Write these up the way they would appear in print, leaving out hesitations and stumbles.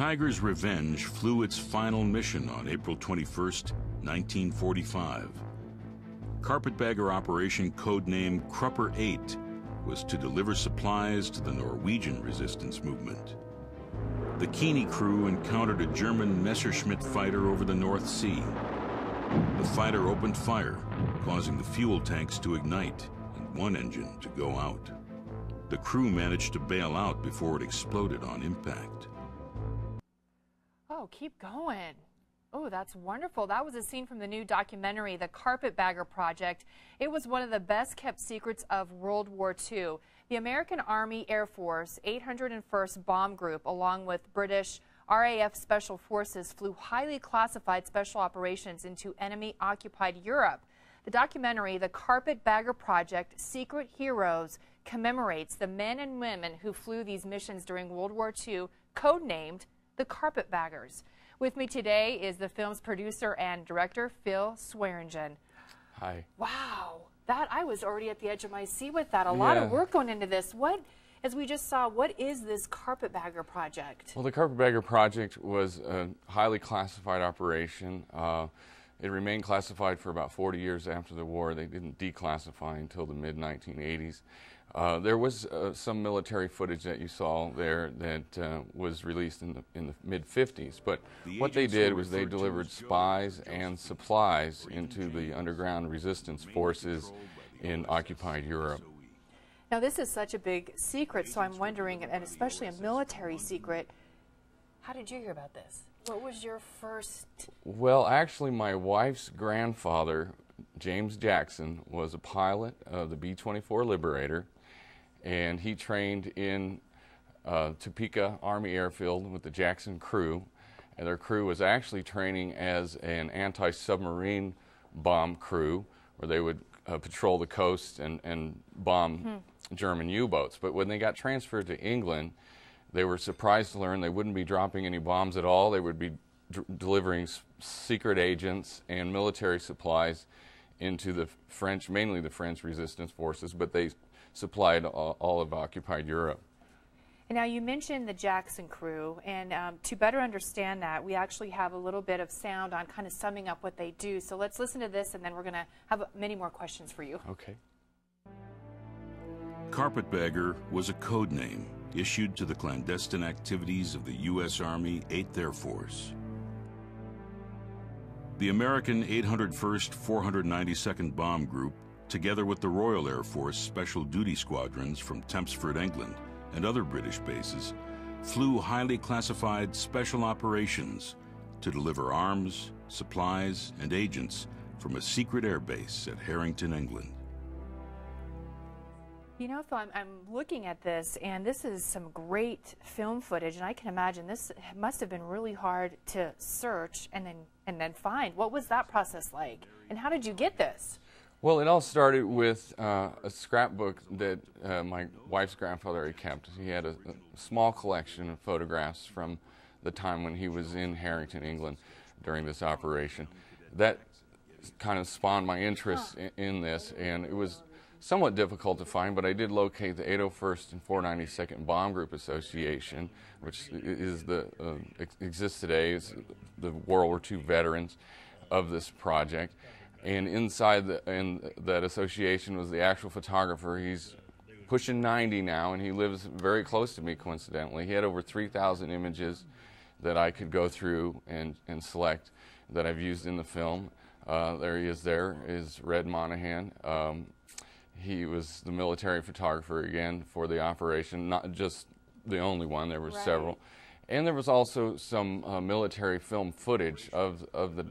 Tiger's Revenge flew its final mission on April 21st, 1945. Carpetbagger Operation codenamed Krupper 8 was to deliver supplies to the Norwegian resistance movement. The Keeney crew encountered a German Messerschmitt fighter over the North Sea. The fighter opened fire, causing the fuel tanks to ignite and one engine to go out. The crew managed to bail out before it exploded on impact. Oh, keep going. Oh, that's wonderful. That was a scene from the new documentary, The Carpetbagger Project. It was one of the best kept secrets of World War II. The American Army Air Force 801st Bomb Group, along with British RAF Special Forces, flew highly classified special operations into enemy-occupied Europe. The documentary, The Carpetbagger Project, Secret Heroes, commemorates the men and women who flew these missions during World War II, codenamed the Carpetbaggers. With me today is the film's producer and director, Phil Swearingen. Hi. Wow, that I was already at the edge of my seat with that. A lot of work going into this. As we just saw, what is this Carpetbagger Project? Well, the Carpetbagger Project was a highly classified operation. It remained classified for about 40 years after the war. They didn't declassify until the mid-1980s. There was some military footage that you saw there that was released in the mid-50s, but what they did was they delivered spies and supplies into the underground resistance forces in occupied Europe. Now, this is such a big secret, so I'm wondering, and especially a military secret, how did you hear about this? What was your first? Well, actually, my wife's grandfather, James Jackson, was a pilot of the B-24 Liberator, and he trained in Topeka Army Airfield with the Jackson crew, and their crew was actually training as an anti-submarine bomb crew, where they would patrol the coast and bomb German U-boats. But when they got transferred to England, they were surprised to learn they wouldn't be dropping any bombs at all. They would be delivering secret agents and military supplies into the French, mainly the French resistance forces, but they supplied all of occupied Europe. And now, you mentioned the Jackson crew, and to better understand that, we actually have a little bit of sound on kind of summing up what they do. So let's listen to this, and then we're going to have many more questions for you. Okay. Carpetbagger was a code name issued to the clandestine activities of the U.S. Army 8th Air Force. The American 801st 492nd Bomb Group, together with the Royal Air Force Special Duty Squadrons from Tempsford, England, and other British bases, flew highly classified special operations to deliver arms, supplies, and agents from a secret air base at Harrington, England. You know, Phil, I'm looking at this, and this is some great film footage, and I can imagine this must have been really hard to search and then find. What was that process like, and how did you get this? Well, it all started with a scrapbook that my wife's grandfather had kept. He had a small collection of photographs from the time when he was in Harrington, England during this operation. That kind of spawned my interest in this, and it was somewhat difficult to find, but I did locate the 801st and 492nd Bomb Group Association, which is exists today, is the World War II veterans of this project. And inside that association was the actual photographer. He's pushing 90 now, and he lives very close to me, coincidentally. He had over 3,000 images that I could go through and select that I've used in the film. There he is Red Monahan. He was the military photographer again for the operation, not just the only one, there were several. And there was also some military film footage of the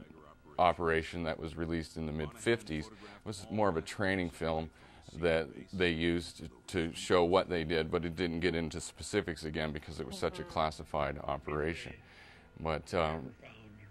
operation that was released in the mid-50s. It was more of a training film that they used to show what they did, but it didn't get into specifics again because it was such a classified operation. But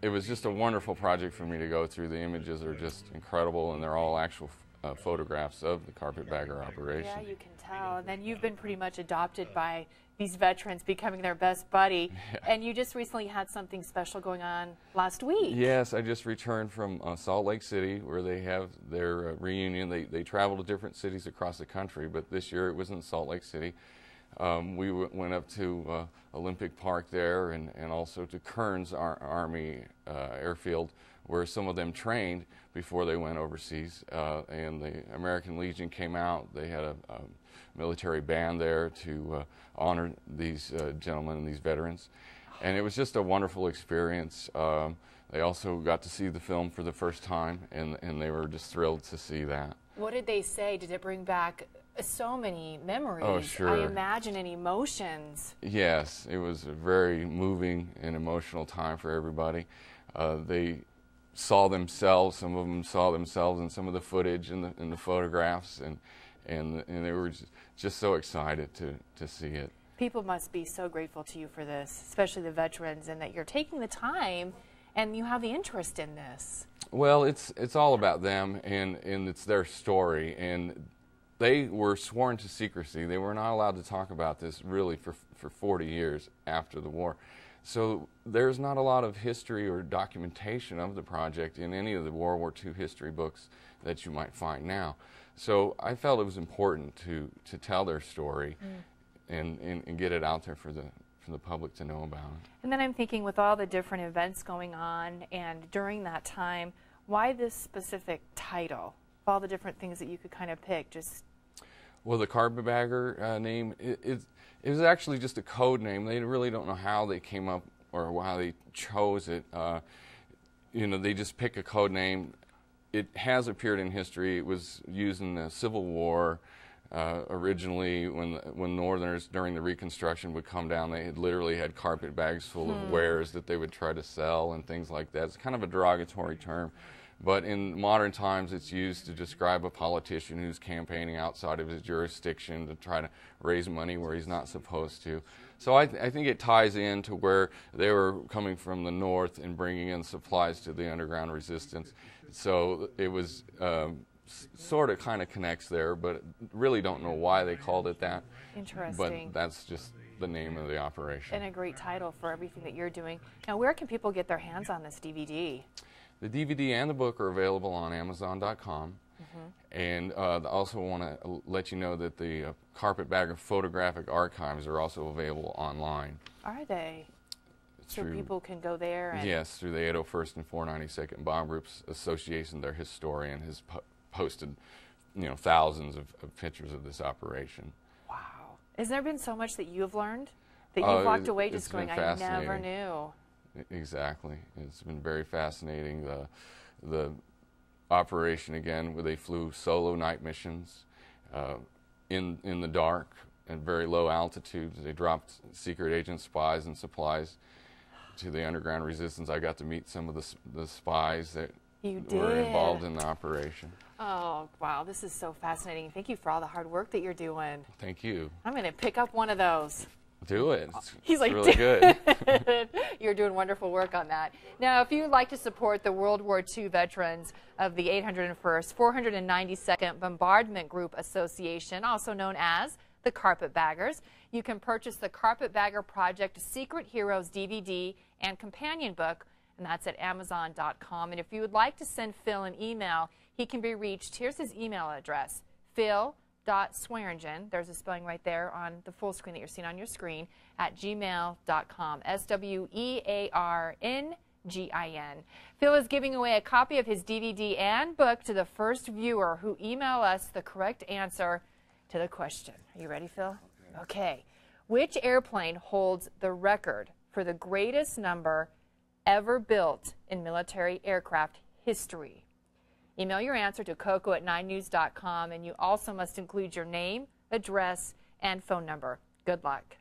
it was just a wonderful project for me to go through. The images are just incredible, and they're all actual photographs of the Carpetbagger operation. Yeah, you can tell. And then you've been pretty much adopted by these veterans, becoming their best buddy. Yeah. And you just recently had something special going on last week. Yes, I just returned from Salt Lake City, where they have their reunion. They travel to different cities across the country, but this year it was in Salt Lake City. We went up to Olympic Park there, and also to Kearns Army Airfield, where some of them trained before they went overseas. And the American Legion came out. They had a military band there to honor these gentlemen and these veterans. And it was just a wonderful experience. They also got to see the film for the first time, and they were just thrilled to see that. What did they say? Did it bring back so many memories? Oh, sure. I imagine, and emotions. Yes, it was a very moving and emotional time for everybody. They saw themselves, some of them saw themselves in some of the footage and the photographs, and they were just so excited to see it. People must be so grateful to you for this, especially the veterans, and that you're taking the time and you have the interest in this. Well, it's all about them, and it's their story, and they were sworn to secrecy. They were not allowed to talk about this really for 40 years after the war. So there's not a lot of history or documentation of the project in any of the World War II history books that you might find now. So I felt it was important to tell their story and get it out there for the public to know about. And then I'm thinking, with all the different events going on and during that time, why this specific title? All the different things that you could kind of pick, just... Well, the Carpetbagger name, it was actually just a code name. They really don't know how they came up or how they chose it. You know, they just pick a code name. It has appeared in history. It was used in the Civil War. Originally, when Northerners during the Reconstruction would come down, they had literally had carpet bags full of wares that they would try to sell and things like that. It's kind of a derogatory term. But in modern times, it's used to describe a politician who's campaigning outside of his jurisdiction to try to raise money where he's not supposed to. So I think it ties in to where they were coming from the north and bringing in supplies to the underground resistance. So it was sort of kind of connects there, but really don't know why they called it that. Interesting. But that's just the name of the operation. And a great title for everything that you're doing. Now, where can people get their hands on this DVD? The DVD and the book are available on Amazon.com. And I also want to let you know that the Carpetbagger photographic archives are also available online. Are they? So people can go there? And yes, through the 801st and 492nd Bomb Groups Association. Their historian has posted, you know, thousands of pictures of this operation. Wow. Has there been so much that you've learned that you've walked away just going, I never knew? Exactly. It's been very fascinating. The operation, again, where they flew solo night missions in the dark and very low altitudes. They dropped secret agent spies and supplies to the underground resistance. I got to meet some of the spies that were involved in the operation. Oh, wow. This is so fascinating. Thank you for all the hard work that you're doing. Thank you. I'm going to pick up one of those. Do it. He's like, really good. You're doing wonderful work on that. Now, if you'd like to support the World War II veterans of the 801st, 492nd Bombardment Group Association, also known as the Carpetbaggers, you can purchase the Carpetbagger Project Secret Heroes DVD and companion book, and that's at Amazon.com. And if you would like to send Phil an email, he can be reached. Here's his email address, Phil.Swearingen, there's a spelling right there on the full screen that you're seeing on your screen, at gmail.com, SWEARNGIN. Phil is giving away a copy of his DVD and book to the first viewer who email us the correct answer to the question. Are you ready, Phil? Okay. Which airplane holds the record for the greatest number ever built in military aircraft history? Email your answer to coco@9news.com, and you also must include your name, address, and phone number. Good luck.